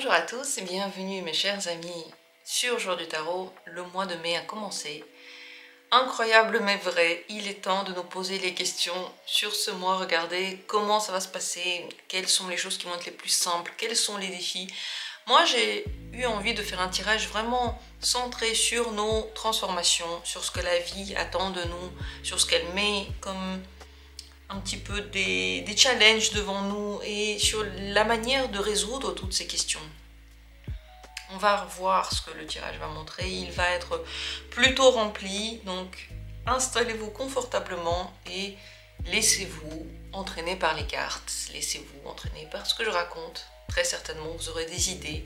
Bonjour à tous et bienvenue mes chers amis sur Jour du Tarot. Le mois de mai a commencé. Incroyable mais vrai, il est temps de nous poser les questions sur ce mois. Regardez comment ça va se passer, quelles sont les choses qui vont être les plus simples, quels sont les défis. Moi j'ai eu envie de faire un tirage vraiment centré sur nos transformations, sur ce que la vie attend de nous, sur ce qu'elle met comme un petit peu des challenges devant nous et sur la manière de résoudre toutes ces questions. On va revoir ce que le tirage va montrer, il va être plutôt rempli, donc installez-vous confortablement et laissez-vous entraîner par les cartes, laissez-vous entraîner par ce que je raconte. Très certainement vous aurez des idées,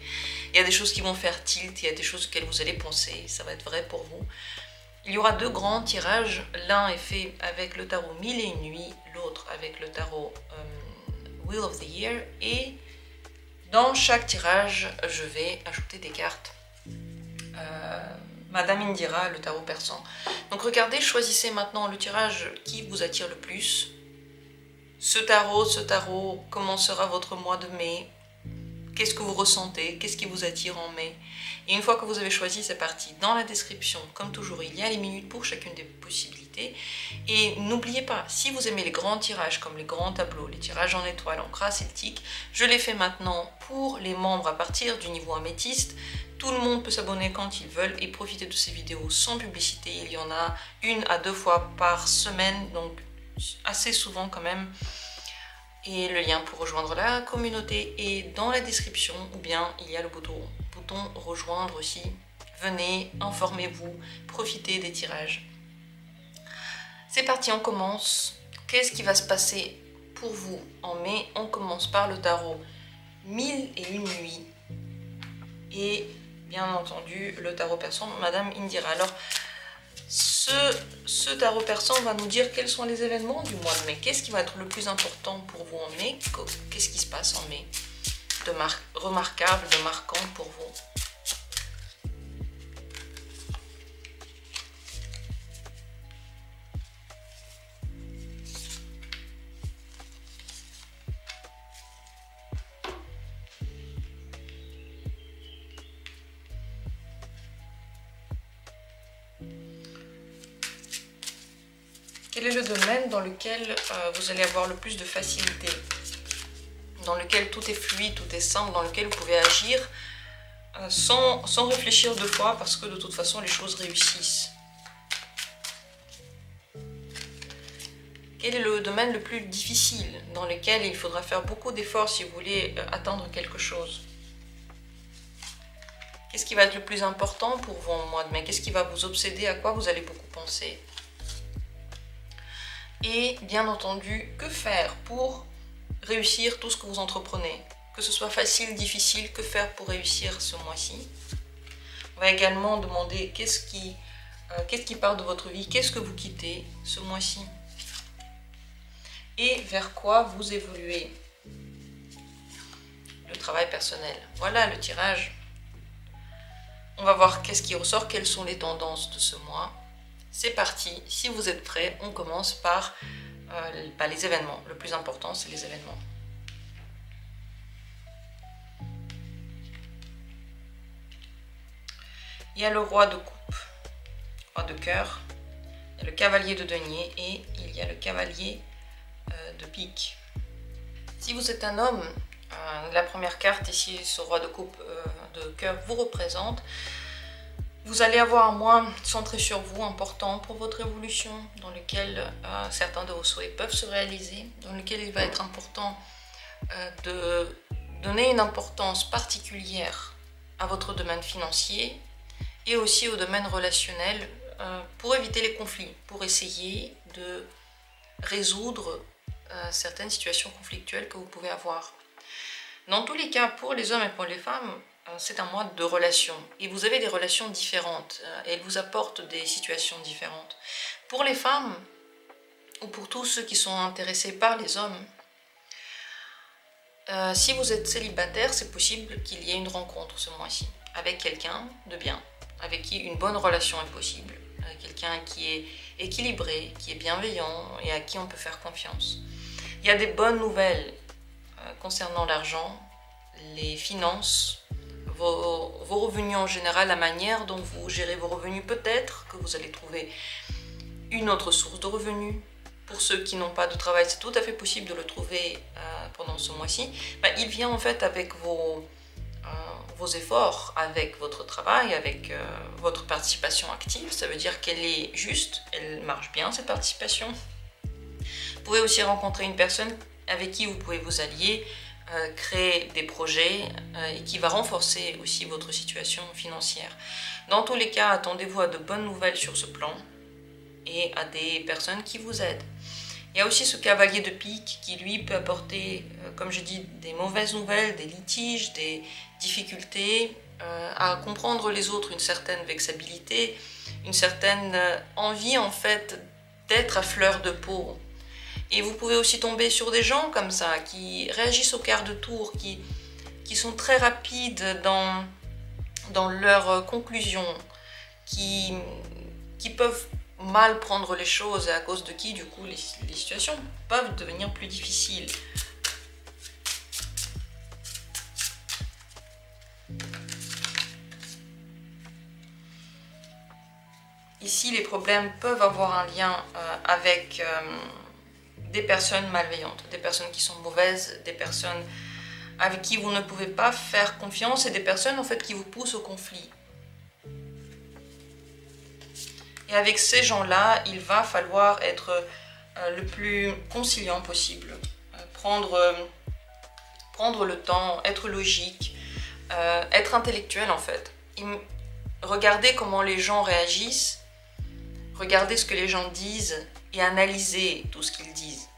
il y a des choses qui vont faire tilt, il y a des choses auxquelles vous allez penser, ça va être vrai pour vous. Il y aura deux grands tirages, l'un est fait avec le tarot 1001 nuits, l'autre avec le tarot Wheel of the Year, et dans chaque tirage, je vais ajouter des cartes Madame Indira, le tarot persan. Donc regardez, choisissez maintenant le tirage qui vous attire le plus. Ce tarot, comment sera votre mois de mai? Qu'est-ce que vous ressentez? Qu'est-ce qui vous attire en mai? Et une fois que vous avez choisi, c'est parti. Dans la description, comme toujours, il y a les minutes pour chacune des possibilités. Et n'oubliez pas, si vous aimez les grands tirages, comme les grands tableaux, les tirages en étoiles, en gras celtique, je les fais maintenant pour les membres à partir du niveau améthyste. Tout le monde peut s'abonner quand ils veulent et profiter de ces vidéos sans publicité. Il y en a 1 à 2 fois par semaine, donc assez souvent quand même. Et le lien pour rejoindre la communauté est dans la description, ou bien il y a le bouton rejoindre aussi. Venez, informez-vous, profitez des tirages. C'est parti, on commence. Qu'est-ce qui va se passer pour vous en mai? On commence par le tarot 1001 nuits et bien entendu le tarot persan Madame Indira. Alors ce tarot persan va nous dire quels sont les événements du mois de mai. Qu'est-ce qui va être le plus important pour vous en mai? Qu'est-ce qui se passe en mai de remarquable, de marquant pour vous? Quel est le domaine dans lequel vous allez avoir le plus de facilité, dans lequel tout est fluide, tout est simple, dans lequel vous pouvez agir sans réfléchir deux fois parce que de toute façon les choses réussissent? Quel est le domaine le plus difficile, dans lequel il faudra faire beaucoup d'efforts si vous voulez atteindre quelque chose? Qu'est-ce qui va être le plus important pour vous en mois de mai? Qu'est-ce qui va vous obséder? À quoi vous allez beaucoup penser? Et bien entendu, que faire pour réussir tout ce que vous entreprenez? Que ce soit facile, difficile, que faire pour réussir ce mois-ci? On va également demander qu'est-ce qui part de votre vie, qu'est-ce que vous quittez ce mois-ci? Et vers quoi vous évoluez? Le travail personnel. Voilà le tirage. On va voir qu'est-ce qui ressort, quelles sont les tendances de ce mois. C'est parti, si vous êtes prêts, on commence par les événements. Le plus important, c'est les événements. Il y a le roi de coupe, roi de cœur, il y a le cavalier de denier et il y a le cavalier de pique. Si vous êtes un homme, la première carte ici, ce roi de coupe de cœur vous représente. Vous allez avoir un mois centré sur vous, important pour votre évolution, dans lequel certains de vos souhaits peuvent se réaliser, dans lequel il va être important de donner une importance particulière à votre domaine financier et aussi au domaine relationnel pour éviter les conflits, pour essayer de résoudre certaines situations conflictuelles que vous pouvez avoir. Dans tous les cas, pour les hommes et pour les femmes, c'est un mois de relations et vous avez des relations différentes et elles vous apportent des situations différentes. Pour les femmes ou pour tous ceux qui sont intéressés par les hommes, si vous êtes célibataire, c'est possible qu'il y ait une rencontre ce mois-ci avec quelqu'un de bien, avec qui une bonne relation est possible, avec quelqu'un qui est équilibré, qui est bienveillant et à qui on peut faire confiance. Il y a des bonnes nouvelles concernant l'argent, les finances, vos revenus en général, la manière dont vous gérez vos revenus, peut-être que vous allez trouver une autre source de revenus. Pour ceux qui n'ont pas de travail, c'est tout à fait possible de le trouver pendant ce mois-ci. Il vient en fait avec vos efforts, avec votre travail, avec votre participation active. Ça veut dire qu'elle est juste, elle marche bien cette participation. Vous pouvez aussi rencontrer une personne avec qui vous pouvez vous allier, créer des projets et qui va renforcer aussi votre situation financière. Dans tous les cas, attendez-vous à de bonnes nouvelles sur ce plan et à des personnes qui vous aident. Il y a aussi ce cavalier de pique qui lui peut apporter, comme je dis, des mauvaises nouvelles, des litiges, des difficultés à comprendre les autres, une certaine vexabilité, une certaine envie en fait d'être à fleur de peau. Et vous pouvez aussi tomber sur des gens comme ça, qui réagissent au quart de tour, qui sont très rapides dans leurs conclusions, qui peuvent mal prendre les choses et à cause de qui, du coup, les situations peuvent devenir plus difficiles. Ici, les problèmes peuvent avoir un lien avec des personnes malveillantes, des personnes qui sont mauvaises, des personnes avec qui vous ne pouvez pas faire confiance et des personnes en fait qui vous poussent au conflit. Et avec ces gens-là, il va falloir être le plus conciliant possible, prendre le temps, être logique, être intellectuel en fait. Regarder comment les gens réagissent, regarder ce que les gens disent et analyser tout ce qu'ils disent.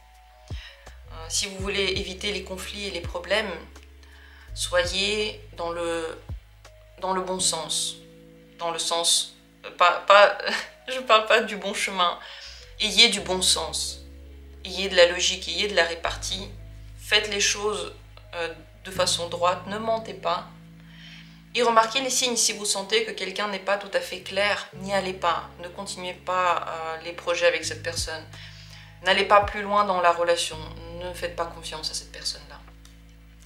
Si vous voulez éviter les conflits et les problèmes, soyez dans le bon sens, dans le sens, je parle pas du bon chemin, ayez du bon sens, ayez de la logique, ayez de la répartie, faites les choses de façon droite, ne mentez pas. Et remarquez les signes, si vous sentez que quelqu'un n'est pas tout à fait clair, n'y allez pas, ne continuez pas les projets avec cette personne, n'allez pas plus loin dans la relation, ne faites pas confiance à cette personne-là.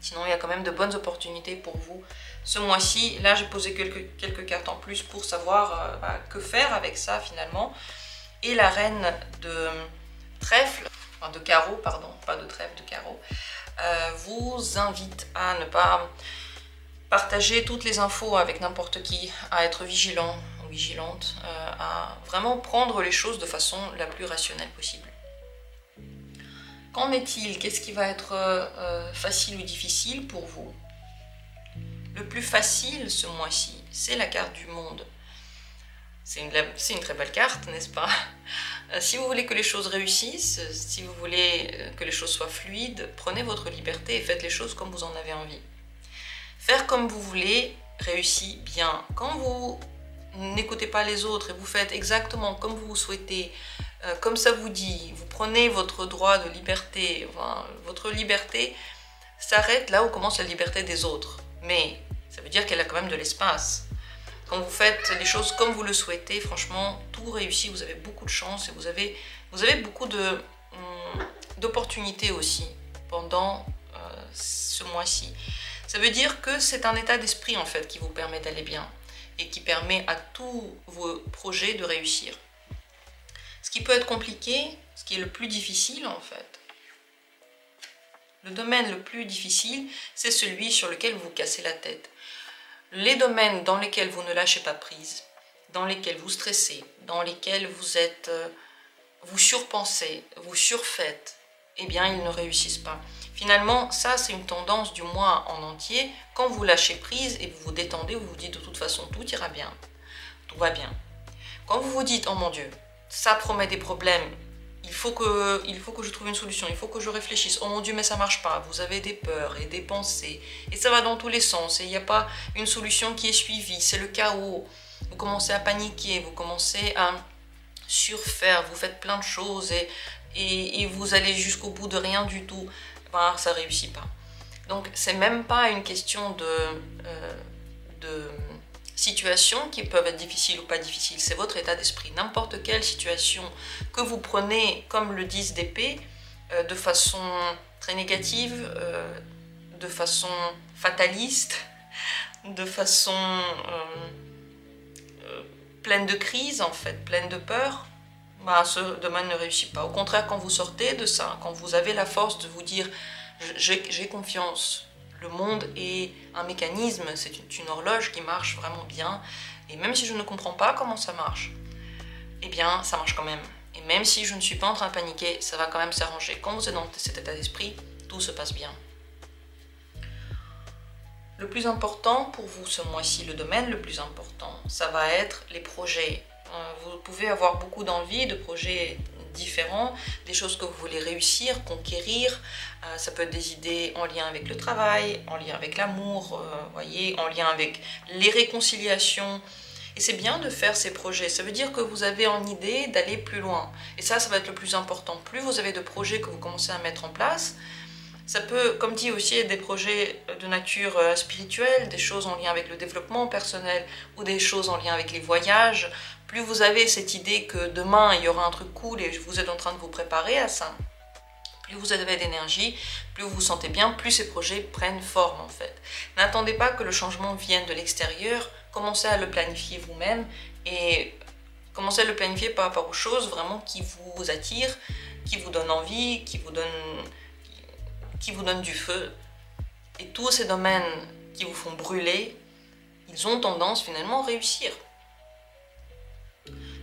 Sinon, il y a quand même de bonnes opportunités pour vous ce mois-ci. Là, j'ai posé quelques cartes en plus pour savoir que faire avec ça finalement. Et la reine de trèfle, enfin de carreau, pardon, pas de trèfle, de carreau, vous invite à ne pas partager toutes les infos avec n'importe qui, à être vigilant ou vigilante, à vraiment prendre les choses de façon la plus rationnelle possible. Qu'en est-il? Qu'est-ce qui va être facile ou difficile pour vous? Le plus facile ce mois-ci, c'est la carte du monde. C'est une très belle carte, n'est-ce pas? Si vous voulez que les choses réussissent, si vous voulez que les choses soient fluides, prenez votre liberté et faites les choses comme vous en avez envie. Faire comme vous voulez réussit bien. Quand vous n'écoutez pas les autres et vous faites exactement comme vous souhaitez, comme ça vous dit, vous prenez votre droit de liberté, enfin, votre liberté s'arrête là où commence la liberté des autres. Mais ça veut dire qu'elle a quand même de l'espace. Quand vous faites les choses comme vous le souhaitez, franchement, tout réussit, vous avez beaucoup de chance et vous avez beaucoup d'opportunités aussi pendant ce mois-ci. Ça veut dire que c'est un état d'esprit en fait qui vous permet d'aller bien et qui permet à tous vos projets de réussir. Ce qui peut être compliqué, ce qui est le plus difficile en fait, le domaine le plus difficile, c'est celui sur lequel vous vous cassez la tête. Les domaines dans lesquels vous ne lâchez pas prise, dans lesquels vous stressez, dans lesquels vous surpensez, vous surfaites, eh bien ils ne réussissent pas. Finalement, ça c'est une tendance du mois en entier. Quand vous lâchez prise et vous vous détendez, vous vous dites de toute façon tout ira bien, tout va bien. Quand vous vous dites oh mon Dieu, ça promet des problèmes, il faut que je trouve une solution, il faut que je réfléchisse, oh mon Dieu mais ça marche pas, vous avez des peurs et des pensées et ça va dans tous les sens et il n'y a pas une solution qui est suivie, c'est le chaos, vous commencez à paniquer, vous commencez à surfaire, vous faites plein de choses et vous allez jusqu'au bout de rien du tout, ben, ça réussit pas. Donc c'est même pas une question de situations qui peuvent être difficiles ou pas difficiles, c'est votre état d'esprit. N'importe quelle situation que vous prenez comme le 10 d'épée, de façon très négative, de façon fataliste, de façon pleine de crise en fait, pleine de peur, bah, ce domaine ne réussit pas. Au contraire, quand vous sortez de ça, quand vous avez la force de vous dire j'ai confiance, le monde est un mécanisme, c'est une horloge qui marche vraiment bien, et même si je ne comprends pas comment ça marche, eh bien ça marche quand même. Et même si je ne suis pas en train de paniquer, ça va quand même s'arranger. Quand vous êtes dans cet état d'esprit, tout se passe bien. Le plus important pour vous ce mois-ci, le domaine le plus important, ça va être les projets. Vous pouvez avoir beaucoup d'envie de projets différents, des choses que vous voulez réussir, conquérir. Ça peut être des idées en lien avec le travail, en lien avec l'amour, voyez, en lien avec les réconciliations. Et c'est bien de faire ces projets, ça veut dire que vous avez en idée d'aller plus loin. Et ça va être le plus important. Plus vous avez de projets que vous commencez à mettre en place, ça peut, comme dit aussi, être des projets de nature spirituelle, des choses en lien avec le développement personnel ou des choses en lien avec les voyages. Plus vous avez cette idée que demain il y aura un truc cool et vous êtes en train de vous préparer à ça, plus vous avez d'énergie, plus vous vous sentez bien, plus ces projets prennent forme en fait. N'attendez pas que le changement vienne de l'extérieur, commencez à le planifier vous-même et commencez à le planifier par rapport aux choses vraiment qui vous attirent, qui vous donnent envie, qui vous donnent du feu. Et tous ces domaines qui vous font brûler, ils ont tendance finalement à réussir.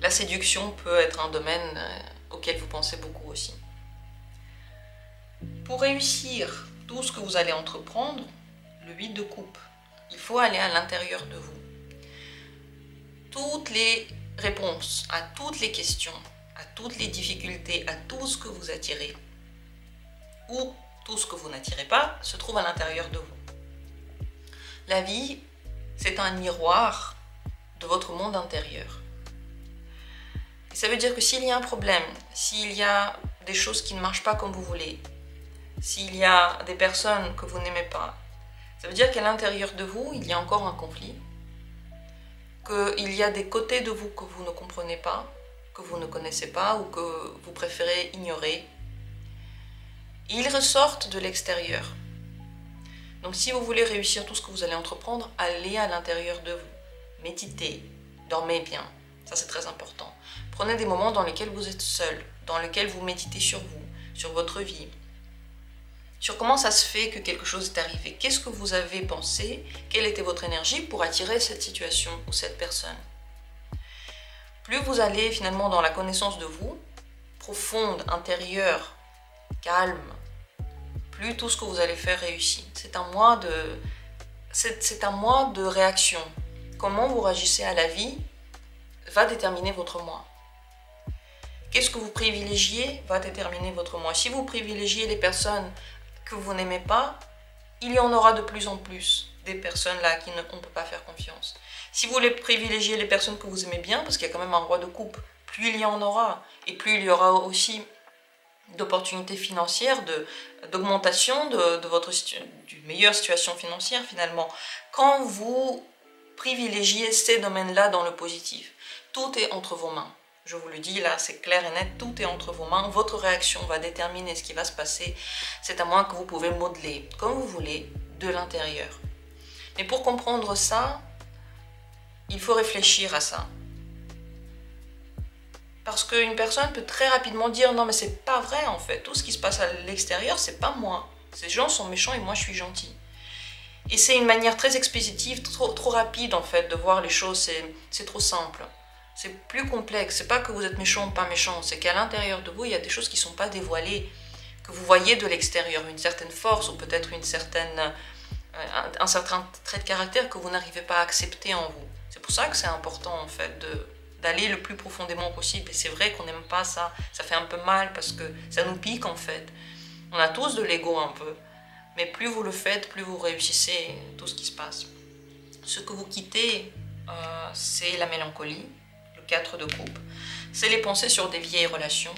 La séduction peut être un domaine auquel vous pensez beaucoup aussi. Pour réussir tout ce que vous allez entreprendre, le 8 de coupe, il faut aller à l'intérieur de vous. Toutes les réponses à toutes les questions, à toutes les difficultés, à tout ce que vous attirez, ou tout ce que vous n'attirez pas, se trouve à l'intérieur de vous. La vie, c'est un miroir de votre monde intérieur. Et ça veut dire que s'il y a un problème, s'il y a des choses qui ne marchent pas comme vous voulez, s'il y a des personnes que vous n'aimez pas, ça veut dire qu'à l'intérieur de vous, il y a encore un conflit, qu'il y a des côtés de vous que vous ne comprenez pas, que vous ne connaissez pas ou que vous préférez ignorer. Ils ressortent de l'extérieur. Donc si vous voulez réussir tout ce que vous allez entreprendre, allez à l'intérieur de vous. Méditez, dormez bien, ça c'est très important. Prenez des moments dans lesquels vous êtes seul, dans lesquels vous méditez sur vous, sur votre vie, sur comment ça se fait que quelque chose est arrivé. Qu'est-ce que vous avez pensé? Quelle était votre énergie pour attirer cette situation ou cette personne? Plus vous allez finalement dans la connaissance de vous, profonde, intérieure, calme, plus tout ce que vous allez faire réussit. C'est un mois de réaction. Comment vous réagissez à la vie va déterminer votre mois. Qu'est-ce que vous privilégiez va déterminer votre mois. Si vous privilégiez les personnes que vous n'aimez pas, il y en aura de plus en plus des personnes là qui on ne peut pas faire confiance. Si vous les privilégiez les personnes que vous aimez bien, parce qu'il y a quand même un roi de coupe, plus il y en aura, et plus il y aura aussi d'opportunités financières, d'augmentation d'une meilleure situation financière finalement. Quand vous privilégiez ces domaines-là dans le positif, tout est entre vos mains. Je vous le dis là, c'est clair et net, tout est entre vos mains. Votre réaction va déterminer ce qui va se passer. C'est à moi que vous pouvez modeler comme vous voulez de l'intérieur. Mais pour comprendre ça, il faut réfléchir à ça. Parce qu'une personne peut très rapidement dire non mais c'est pas vrai en fait, tout ce qui se passe à l'extérieur c'est pas moi. Ces gens sont méchants et moi je suis gentil. Et c'est une manière très expéditive, trop rapide en fait de voir les choses, c'est trop simple. C'est plus complexe, c'est pas que vous êtes méchant ou pas méchant, c'est qu'à l'intérieur de vous il y a des choses qui sont pas dévoilées, que vous voyez de l'extérieur, une certaine force ou peut-être un certain trait de caractère que vous n'arrivez pas à accepter en vous. C'est pour ça que c'est important en fait d'aller le plus profondément possible. Et c'est vrai qu'on n'aime pas ça, ça fait un peu mal parce que ça nous pique en fait. On a tous de l'ego un peu, mais plus vous le faites, plus vous réussissez tout ce qui se passe. Ce que vous quittez, c'est la mélancolie, le 4 de coupe, c'est les pensées sur des vieilles relations,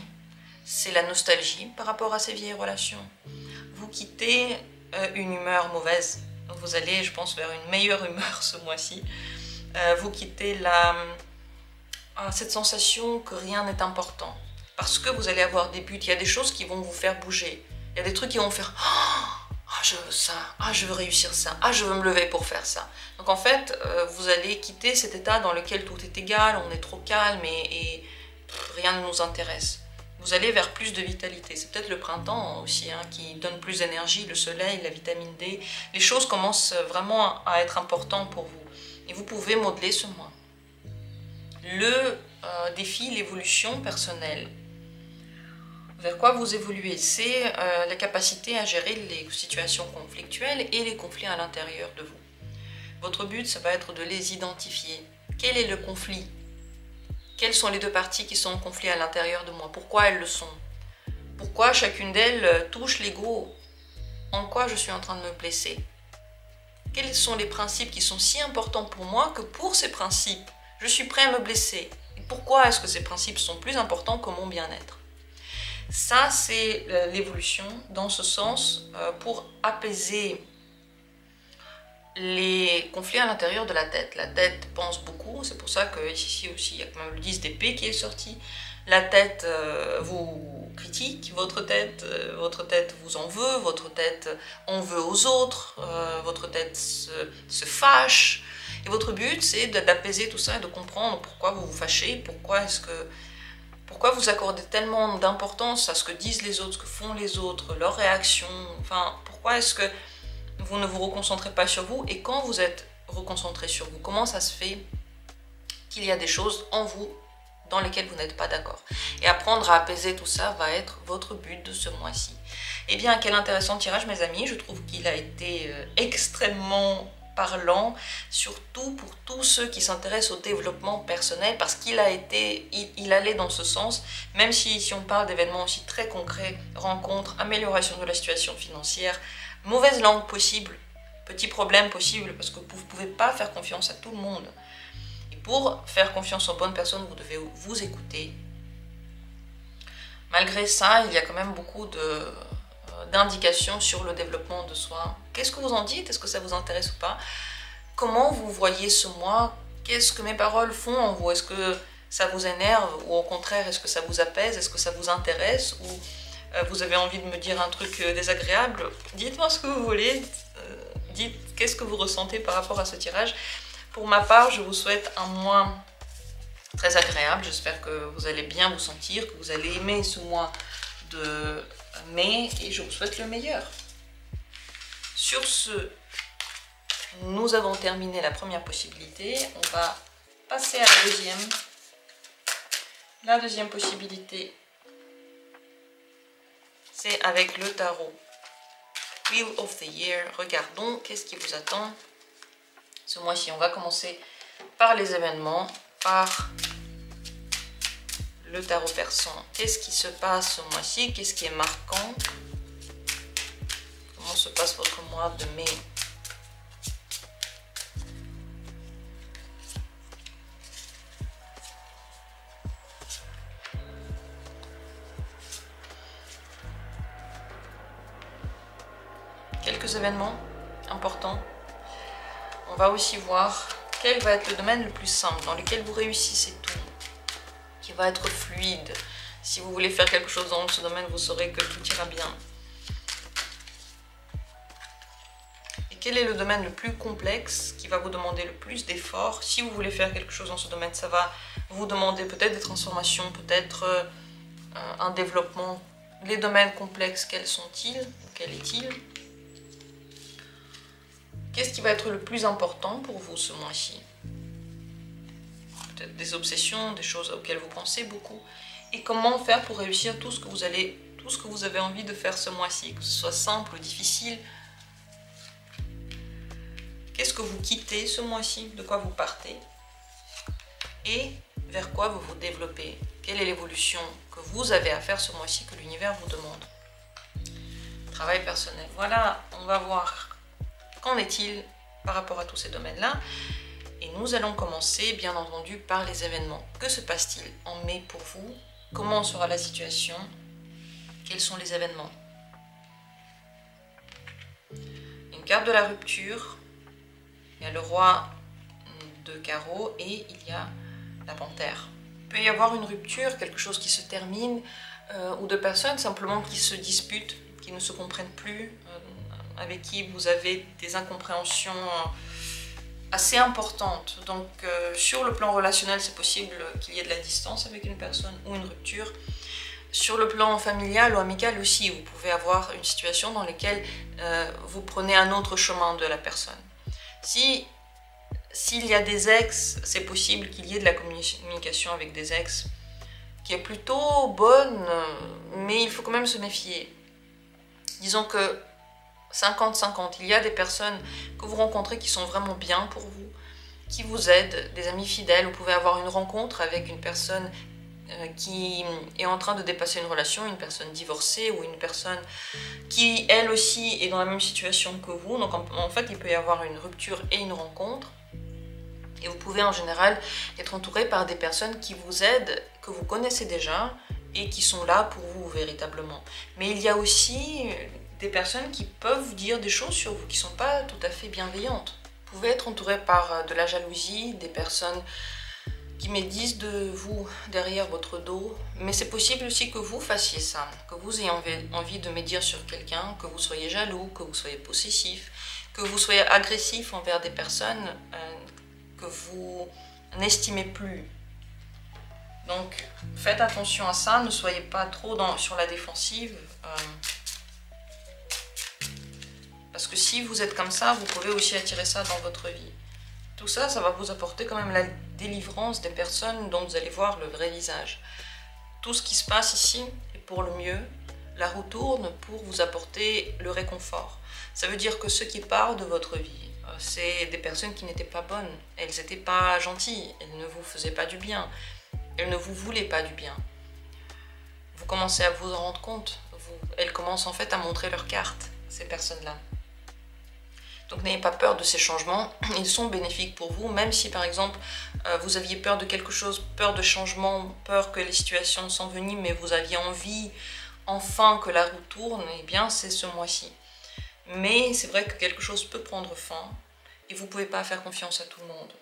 c'est la nostalgie par rapport à ces vieilles relations. Vous quittez une humeur mauvaise, donc vous allez, je pense, vers une meilleure humeur ce mois-ci. Vous quittez cette sensation que rien n'est important. Parce que vous allez avoir des buts, il y a des choses qui vont vous faire bouger. Il y a des trucs qui vont faire ah je veux ça, ah je veux réussir ça, ah je veux me lever pour faire ça. Donc en fait, vous allez quitter cet état dans lequel tout est égal, on est trop calme et rien ne nous intéresse. Vous allez vers plus de vitalité. C'est peut-être le printemps aussi hein, qui donne plus d'énergie, le soleil, la vitamine D. Les choses commencent vraiment à être importantes pour vous. Et vous pouvez modeler ce mois. Le défi, l'évolution personnelle. Vers quoi vous évoluez, c'est la capacité à gérer les situations conflictuelles et les conflits à l'intérieur de vous. Votre but, ça va être de les identifier. Quel est le conflit? Quelles sont les deux parties qui sont en conflit à l'intérieur de moi? Pourquoi elles le sont? Pourquoi chacune d'elles touche l'ego? En quoi je suis en train de me blesser? Quels sont les principes qui sont si importants pour moi que pour ces principes, je suis prêt à me blesser? Et pourquoi est-ce que ces principes sont plus importants que mon bien-être? Ça, c'est l'évolution dans ce sens pour apaiser les conflits à l'intérieur de la tête. La tête pense beaucoup, c'est pour ça que ici aussi il y a quand même le 10 d'épée qui est sorti. La tête vous critique, votre tête vous en veut, votre tête en veut aux autres, votre tête se fâche. Et votre but c'est d'apaiser tout ça et de comprendre pourquoi vous vous fâchez, pourquoi vous accordez tellement d'importance à ce que disent les autres, ce que font les autres, leurs réactions, enfin pourquoi est-ce que vous ne vous reconcentrez pas sur vous, et quand vous êtes reconcentré sur vous, comment ça se fait qu'il y a des choses en vous dans lesquelles vous n'êtes pas d'accord? Et apprendre à apaiser tout ça va être votre but de ce mois-ci. Eh bien, quel intéressant tirage, mes amis. Je trouve qu'il a été extrêmement parlant, surtout pour tous ceux qui s'intéressent au développement personnel, parce qu'il allait dans ce sens, même si on parle d'événements aussi très concrets, rencontres, amélioration de la situation financière, mauvaise langue possible, petit problème possible, parce que vous ne pouvez pas faire confiance à tout le monde. Et pour faire confiance aux bonnes personnes, vous devez vous écouter. Malgré ça, il y a quand même beaucoup d'indications sur le développement de soi. Qu'est-ce que vous en dites? Est-ce que ça vous intéresse ou pas? Comment vous voyez ce mois? Qu'est-ce que mes paroles font en vous? Est-ce que ça vous énerve ou au contraire, est-ce que ça vous apaise? Est-ce que ça vous intéresse ou vous avez envie de me dire un truc désagréable? Dites-moi ce que vous voulez, dites qu'est-ce que vous ressentez par rapport à ce tirage. Pour ma part, je vous souhaite un mois très agréable, j'espère que vous allez bien vous sentir, que vous allez aimer ce mois de mai et je vous souhaite le meilleur. Sur ce, nous avons terminé la première possibilité, on va passer à la deuxième. La deuxième possibilité, c'est avec le tarot Wheel of the Year. Regardons qu'est-ce qui vous attend ce mois-ci. On va commencer par les événements, par le tarot persan. Qu'est-ce qui se passe ce mois-ci? Qu'est-ce qui est marquant? Comment se passe votre mois de mai? Quelques événements importants. On va aussi voir quel va être le domaine le plus simple, dans lequel vous réussissez tout, qui va être fluide. Si vous voulez faire quelque chose dans ce domaine, vous saurez que tout ira bien. Et quel est le domaine le plus complexe, qui va vous demander le plus d'efforts? Si vous voulez faire quelque chose dans ce domaine, ça va vous demander peut-être des transformations, peut-être un développement. Les domaines complexes, quels sont-ils? Quel est-il? Qu'est-ce qui va être le plus important pour vous ce mois-ci? Peut-être des obsessions, des choses auxquelles vous pensez beaucoup. Et comment faire pour réussir tout ce que vous avez envie de faire ce mois-ci, que ce soit simple ou difficile. Qu'est-ce que vous quittez ce mois-ci? De quoi vous partez? Et vers quoi vous vous développez? Quelle est l'évolution que vous avez à faire ce mois-ci, que l'univers vous demande? Travail personnel. Voilà, on va voir qu'en est-il par rapport à tous ces domaines-là. Et nous allons commencer, bien entendu, par les événements. Que se passe-t-il en mai pour vous? Comment sera la situation? Quels sont les événements? Une carte de la rupture. Il y a le roi de carreau et il y a la panthère. Il peut y avoir une rupture, quelque chose qui se termine, ou deux personnes simplement qui se disputent, qui ne se comprennent plus, avec qui vous avez des incompréhensions assez importantes. Donc sur le plan relationnel, c'est possible qu'il y ait de la distance avec une personne ou une rupture. Sur le plan familial ou amical aussi, vous pouvez avoir une situation dans laquelle vous prenez un autre chemin de la personne. S'il y a des ex, c'est possible qu'il y ait de la communication avec des ex qui est plutôt bonne, mais il faut quand même se méfier. Disons que 50-50, il y a des personnes que vous rencontrez qui sont vraiment bien pour vous, qui vous aident, des amis fidèles. Vous pouvez avoir une rencontre avec une personne qui est en train de dépasser une relation, une personne divorcée ou une personne qui elle aussi est dans la même situation que vous. Donc en fait il peut y avoir une rupture et une rencontre. Et vous pouvez en général être entouré par des personnes qui vous aident, que vous connaissez déjà et qui sont là pour vous véritablement. Mais il y a aussi des personnes qui peuvent vous dire des choses sur vous qui ne sont pas tout à fait bienveillantes. Vous pouvez être entouré par de la jalousie, des personnes qui médisent de vous derrière votre dos, mais c'est possible aussi que vous fassiez ça, que vous ayez envie de médire sur quelqu'un, que vous soyez jaloux, que vous soyez possessif, que vous soyez agressif envers des personnes que vous n'estimez plus. Donc faites attention à ça, ne soyez pas trop sur la défensive, parce que si vous êtes comme ça, vous pouvez aussi attirer ça dans votre vie. Tout ça, ça va vous apporter quand même la délivrance des personnes dont vous allez voir le vrai visage. Tout ce qui se passe ici est pour le mieux. La roue tourne pour vous apporter le réconfort. Ça veut dire que ceux qui partent de votre vie, c'est des personnes qui n'étaient pas bonnes. Elles n'étaient pas gentilles, elles ne vous faisaient pas du bien. Elles ne vous voulaient pas du bien. Vous commencez à vous en rendre compte. Elles commencent en fait à montrer leurs cartes, ces personnes-là. Donc n'ayez pas peur de ces changements, ils sont bénéfiques pour vous, même si par exemple vous aviez peur de quelque chose, peur de changement, peur que les situations s'enveniment, mais vous aviez envie enfin que la roue tourne, eh bien c'est ce mois-ci. Mais c'est vrai que quelque chose peut prendre fin et vous ne pouvez pas faire confiance à tout le monde.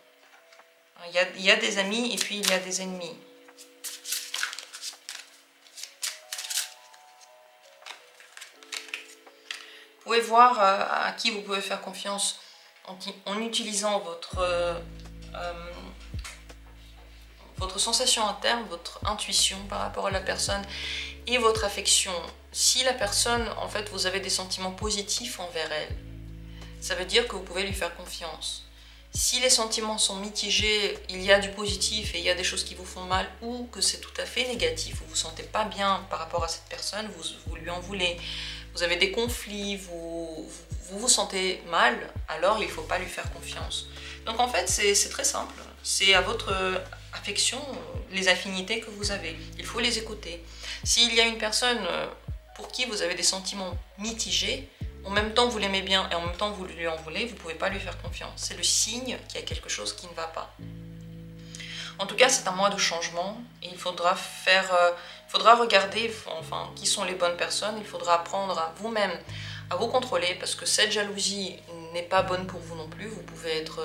Il y a des amis et puis il y a des ennemis. Vous pouvez voir à qui vous pouvez faire confiance en utilisant votre sensation interne, votre intuition par rapport à la personne et votre affection. Si la personne, en fait, vous avez des sentiments positifs envers elle, ça veut dire que vous pouvez lui faire confiance. Si les sentiments sont mitigés, il y a du positif et il y a des choses qui vous font mal, ou que c'est tout à fait négatif, vous ne vous sentez pas bien par rapport à cette personne, vous lui en voulez, vous avez des conflits, vous vous sentez mal, alors il ne faut pas lui faire confiance. Donc en fait, c'est très simple. C'est à votre affection, les affinités que vous avez. Il faut les écouter. S'il y a une personne pour qui vous avez des sentiments mitigés, en même temps vous l'aimez bien et en même temps vous lui en voulez, vous ne pouvez pas lui faire confiance. C'est le signe qu'il y a quelque chose qui ne va pas. En tout cas, c'est un mois de changement et il faudra regarder enfin, qui sont les bonnes personnes. Il faudra apprendre à vous-même à vous contrôler parce que cette jalousie n'est pas bonne pour vous non plus. Vous pouvez être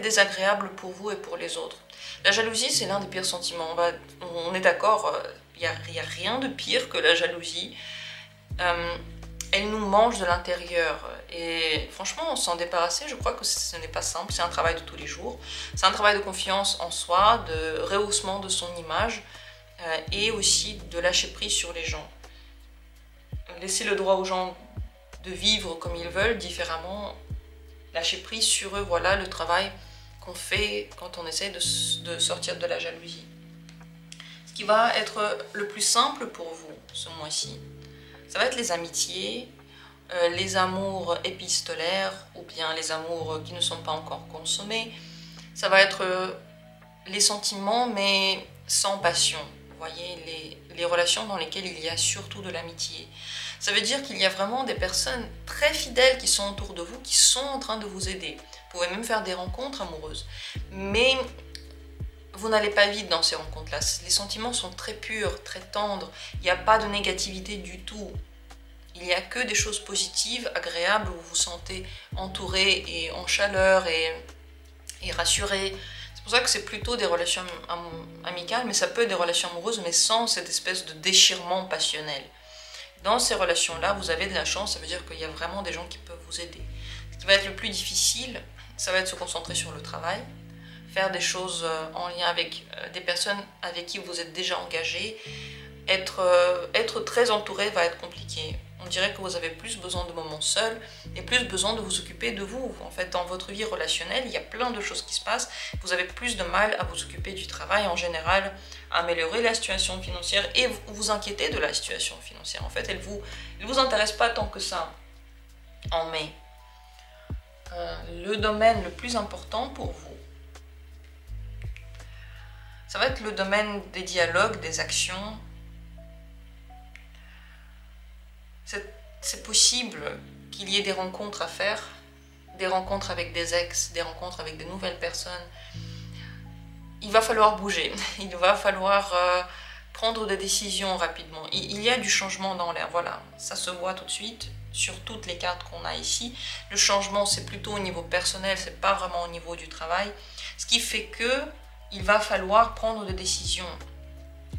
désagréable pour vous et pour les autres. La jalousie, c'est l'un des pires sentiments. On est d'accord, il n'y a rien de pire que la jalousie. Elle nous mange de l'intérieur et franchement s'en débarrasser, je crois que ce n'est pas simple, c'est un travail de tous les jours, c'est un travail de confiance en soi, de rehaussement de son image et aussi de lâcher prise sur les gens. Laisser le droit aux gens de vivre comme ils veulent, différemment, lâcher prise sur eux, voilà le travail qu'on fait quand on essaie de sortir de la jalousie. Ce qui va être le plus simple pour vous ce mois-ci, ça va être les amitiés, les amours épistolaires ou bien les amours qui ne sont pas encore consommés. Ça va être les sentiments mais sans passion. Vous voyez, les relations dans lesquelles il y a surtout de l'amitié. Ça veut dire qu'il y a vraiment des personnes très fidèles qui sont autour de vous, qui sont en train de vous aider. Vous pouvez même faire des rencontres amoureuses. Mais vous n'allez pas vite dans ces rencontres-là. Les sentiments sont très purs, très tendres. Il n'y a pas de négativité du tout. Il n'y a que des choses positives, agréables, où vous vous sentez entouré et en chaleur et rassuré. C'est pour ça que c'est plutôt des relations amicales, mais ça peut être des relations amoureuses, mais sans cette espèce de déchirement passionnel. Dans ces relations-là, vous avez de la chance, ça veut dire qu'il y a vraiment des gens qui peuvent vous aider. Ce qui va être le plus difficile, ça va être se concentrer sur le travail, faire des choses en lien avec des personnes avec qui vous êtes déjà engagé. Être très entouré va être compliqué. On dirait que vous avez plus besoin de moments seuls et plus besoin de vous occuper de vous. En fait, dans votre vie relationnelle, il y a plein de choses qui se passent. Vous avez plus de mal à vous occuper du travail en général, à améliorer la situation financière et vous vous inquiétez de la situation financière. En fait, elle vous intéresse pas tant que ça en mai. Le domaine le plus important pour vous, ça va être le domaine des dialogues, des actions. C'est possible qu'il y ait des rencontres à faire, des rencontres avec des ex, des rencontres avec de nouvelles personnes. Il va falloir bouger, il va falloir prendre des décisions rapidement. Il y a du changement dans l'air, voilà, ça se voit tout de suite sur toutes les cartes qu'on a ici. Le changement, c'est plutôt au niveau personnel, c'est pas vraiment au niveau du travail. Ce qui fait que il va falloir prendre des décisions.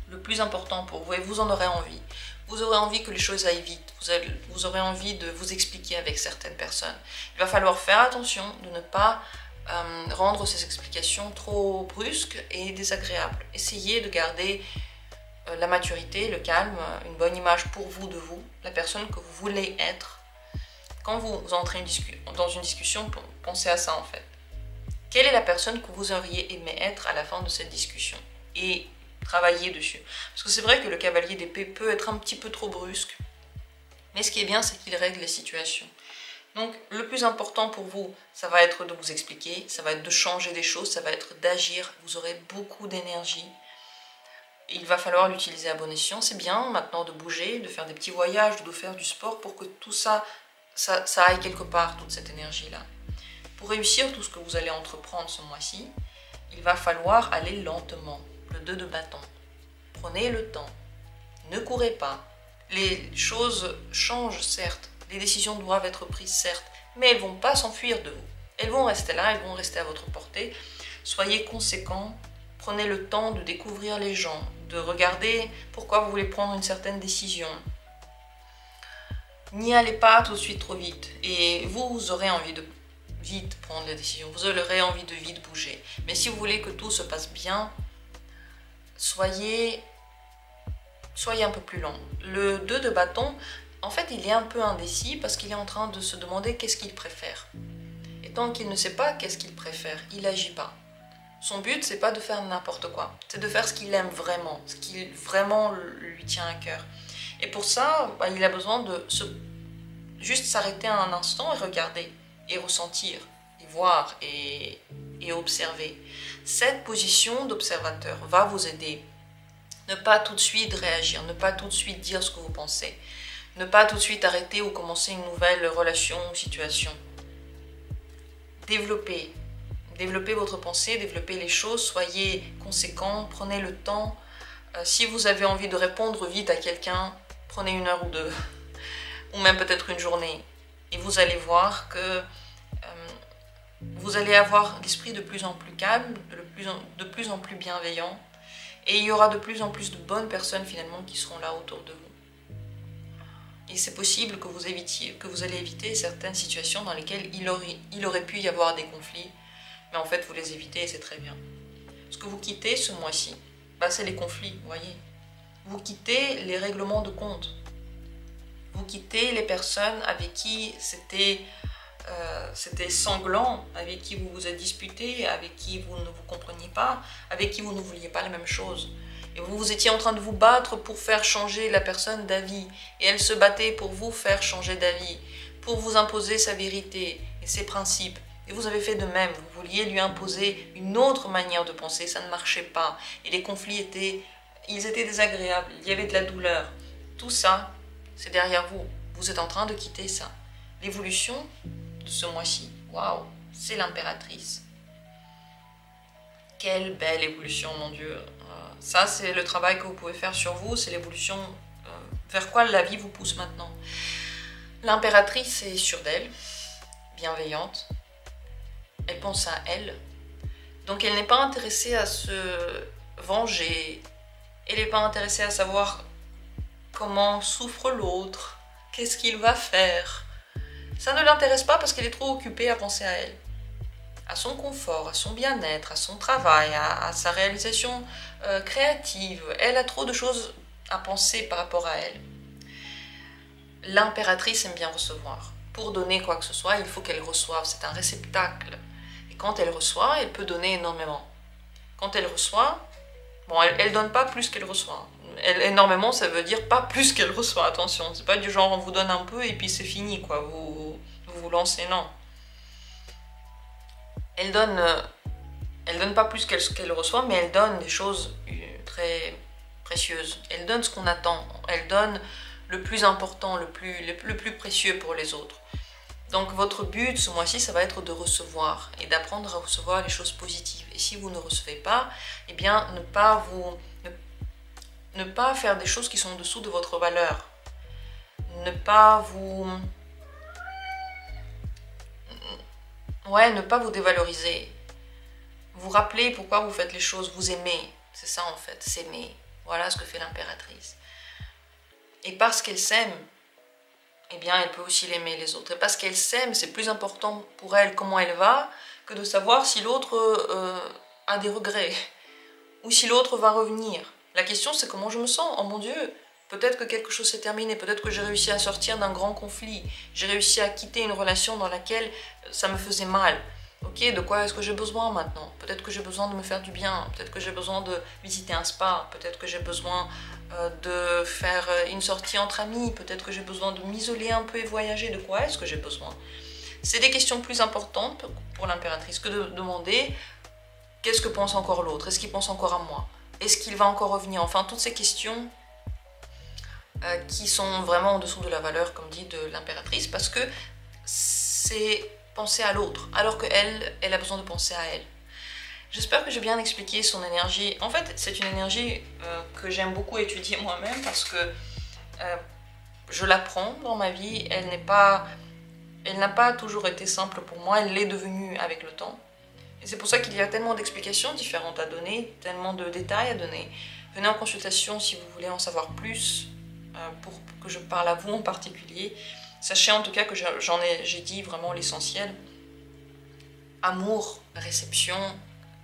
Le plus important pour vous, et vous en aurez envie. Vous aurez envie que les choses aillent vite. Vous aurez envie de vous expliquer avec certaines personnes. Il va falloir faire attention de ne pas rendre ces explications trop brusques et désagréables. Essayez de garder la maturité, le calme, une bonne image pour vous de vous, la personne que vous voulez être. Quand vous entrez dans une discussion, pensez à ça en fait. Quelle est la personne que vous auriez aimé être à la fin de cette discussion? Et travailler dessus. Parce que c'est vrai que le cavalier d'épée peut être un petit peu trop brusque. Mais ce qui est bien, c'est qu'il règle les situations. Donc, le plus important pour vous, ça va être de vous expliquer, ça va être de changer des choses, ça va être d'agir. Vous aurez beaucoup d'énergie. Il va falloir l'utiliser à bon escient. C'est bien maintenant de bouger, de faire des petits voyages, de faire du sport pour que tout ça aille quelque part, toute cette énergie-là. Pour réussir tout ce que vous allez entreprendre ce mois-ci, il va falloir aller lentement. Le 2 de bâton. Prenez le temps. Ne courez pas. Les choses changent, certes. Les décisions doivent être prises, certes. Mais elles ne vont pas s'enfuir de vous. Elles vont rester là, elles vont rester à votre portée. Soyez conséquents. Prenez le temps de découvrir les gens, de regarder pourquoi vous voulez prendre une certaine décision. N'y allez pas tout de suite trop vite. Et vous aurez envie de vite prendre la décision. Vous aurez envie de vite bouger. Mais si vous voulez que tout se passe bien, soyez un peu plus lent. Le 2 de bâton, en fait, il est un peu indécis parce qu'il est en train de se demander qu'est-ce qu'il préfère. Et tant qu'il ne sait pas qu'est-ce qu'il préfère, il n'agit pas. Son but, c'est pas de faire n'importe quoi. C'est de faire ce qu'il aime vraiment, ce qui vraiment lui tient à cœur. Et pour ça, il a besoin de juste s'arrêter un instant et regarder, et ressentir, et voir, et observer. Cette position d'observateur va vous aider. Ne pas tout de suite réagir, ne pas tout de suite dire ce que vous pensez, ne pas tout de suite arrêter ou commencer une nouvelle relation ou situation. Développez votre pensée, développez les choses, soyez conséquents, prenez le temps. Si vous avez envie de répondre vite à quelqu'un, prenez 1 heure ou 2, ou même peut-être une journée. Et vous allez voir que vous allez avoir l'esprit de plus en plus calme, de plus en plus bienveillant, et il y aura de plus en plus de bonnes personnes finalement qui seront là autour de vous. Et c'est possible que vous allez éviter certaines situations dans lesquelles il aurait pu y avoir des conflits, mais en fait vous les évitez et c'est très bien. Ce que vous quittez ce mois-ci, c'est les conflits, vous voyez. Vous quittez les règlements de compte. Vous quittez les personnes avec qui c'était sanglant, avec qui vous vous êtes disputé, avec qui vous ne vous compreniez pas, avec qui vous ne vouliez pas la même chose. Et vous étiez en train de vous battre pour faire changer la personne d'avis. Et elle se battait pour vous faire changer d'avis, pour vous imposer sa vérité et ses principes. Et vous avez fait de même. Vous vouliez lui imposer une autre manière de penser, ça ne marchait pas. Et les conflits étaient désagréables, il y avait de la douleur. Tout ça, c'est derrière vous. Vous êtes en train de quitter ça. L'évolution de ce mois-ci, waouh, c'est l'impératrice. Quelle belle évolution, mon Dieu. Ça, c'est le travail que vous pouvez faire sur vous, c'est l'évolution vers quoi la vie vous pousse maintenant. L'impératrice est sûre d'elle, bienveillante. Elle pense à elle. Donc elle n'est pas intéressée à se venger. Elle n'est pas intéressée à savoir comment souffre l'autre, qu'est-ce qu'il va faire. Ça ne l'intéresse pas parce qu'elle est trop occupée à penser à elle, à son confort, à son bien-être, à son travail, à sa réalisation créative. Elle a trop de choses à penser par rapport à elle. L'impératrice aime bien recevoir. Pour donner quoi que ce soit, il faut qu'elle reçoive. C'est un réceptacle. Et quand elle reçoit, elle peut donner énormément. Quand elle reçoit, bon, elle donne pas plus qu'elle reçoit. Énormément, ça veut dire pas plus qu'elle reçoit. Attention, c'est pas du genre on vous donne un peu et puis c'est fini, quoi. Vous lancez, non. Elle donne pas plus qu'elle reçoit, mais elle donne des choses très précieuses. Elle donne ce qu'on attend. Elle donne le plus important, le plus précieux pour les autres. Donc votre but ce mois-ci, ça va être de recevoir et d'apprendre à recevoir les choses positives. Et si vous ne recevez pas, eh bien ne pas faire des choses qui sont en dessous de votre valeur. Ne pas vous dévaloriser. Vous rappelez pourquoi vous faites les choses, vous aimez. C'est ça en fait, s'aimer. Voilà ce que fait l'impératrice. Et parce qu'elle s'aime, eh bien, elle peut aussi l'aimer les autres. Et parce qu'elle s'aime, c'est plus important pour elle comment elle va que de savoir si l'autre a des regrets ou si l'autre va revenir. La question, c'est comment je me sens. Oh mon Dieu, peut-être que quelque chose s'est terminé, peut-être que j'ai réussi à sortir d'un grand conflit, j'ai réussi à quitter une relation dans laquelle ça me faisait mal. Ok, de quoi est-ce que j'ai besoin maintenant? Peut-être que j'ai besoin de me faire du bien, peut-être que j'ai besoin de visiter un spa, peut-être que j'ai besoin de faire une sortie entre amis, peut-être que j'ai besoin de m'isoler un peu et voyager. De quoi est-ce que j'ai besoin? C'est des questions plus importantes pour l'impératrice que de demander qu'est-ce que pense encore l'autre, est-ce qu'il pense encore à moi, est-ce qu'il va encore revenir, enfin toutes ces questions qui sont vraiment en dessous de la valeur, comme dit, de l'impératrice, parce que c'est penser à l'autre, alors qu'elle a besoin de penser à elle. J'espère que j'ai bien expliqué son énergie. En fait, c'est une énergie que j'aime beaucoup étudier moi-même parce que je l'apprends dans ma vie. Elle n'a pas toujours été simple pour moi, elle l'est devenue avec le temps. Et c'est pour ça qu'il y a tellement d'explications différentes à donner, tellement de détails à donner. Venez en consultation si vous voulez en savoir plus, pour que je parle à vous en particulier. Sachez en tout cas que j'ai dit vraiment l'essentiel. Amour, réception,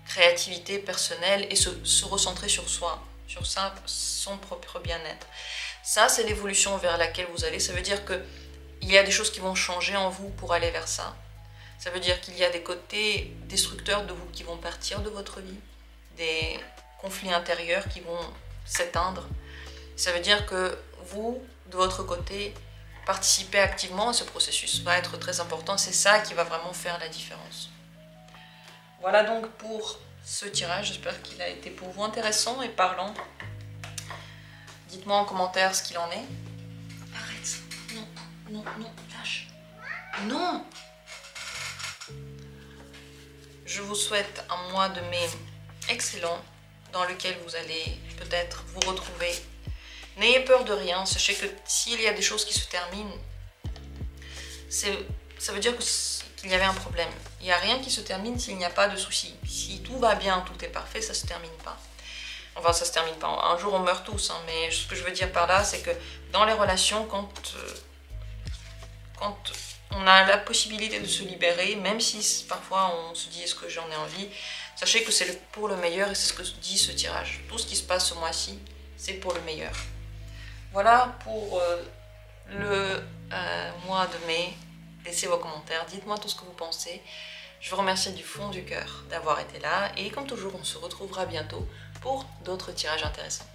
créativité personnelle et se recentrer sur soi, sur ça, son propre bien-être. Ça, c'est l'évolution vers laquelle vous allez. Ça veut dire qu'il y a des choses qui vont changer en vous pour aller vers ça. Ça veut dire qu'il y a des côtés destructeurs de vous qui vont partir de votre vie, des conflits intérieurs qui vont s'éteindre. Ça veut dire que vous, de votre côté, participez activement à ce processus. Ça va être très important. C'est ça qui va vraiment faire la différence. Voilà donc pour ce tirage. J'espère qu'il a été pour vous intéressant et parlant. Dites-moi en commentaire ce qu'il en est. Arrête. Non, non, non, lâche. Non. Je vous souhaite un mois de mai excellent dans lequel vous allez peut-être vous retrouver. N'ayez peur de rien. Sachez que s'il y a des choses qui se terminent, ça veut dire qu'il y avait un problème. Il n'y a rien qui se termine s'il n'y a pas de souci. Si tout va bien, tout est parfait, ça ne se termine pas. Enfin, ça ne se termine pas. Un jour, on meurt tous. Hein, mais ce que je veux dire par là, c'est que dans les relations, quand on a la possibilité de se libérer, même si parfois on se dit est-ce que j'en ai envie, sachez que c'est pour le meilleur et c'est ce que dit ce tirage. Tout ce qui se passe ce mois-ci, c'est pour le meilleur. Voilà pour le mois de mai. Laissez vos commentaires, dites-moi tout ce que vous pensez. Je vous remercie du fond du cœur d'avoir été là et comme toujours, on se retrouvera bientôt pour d'autres tirages intéressants.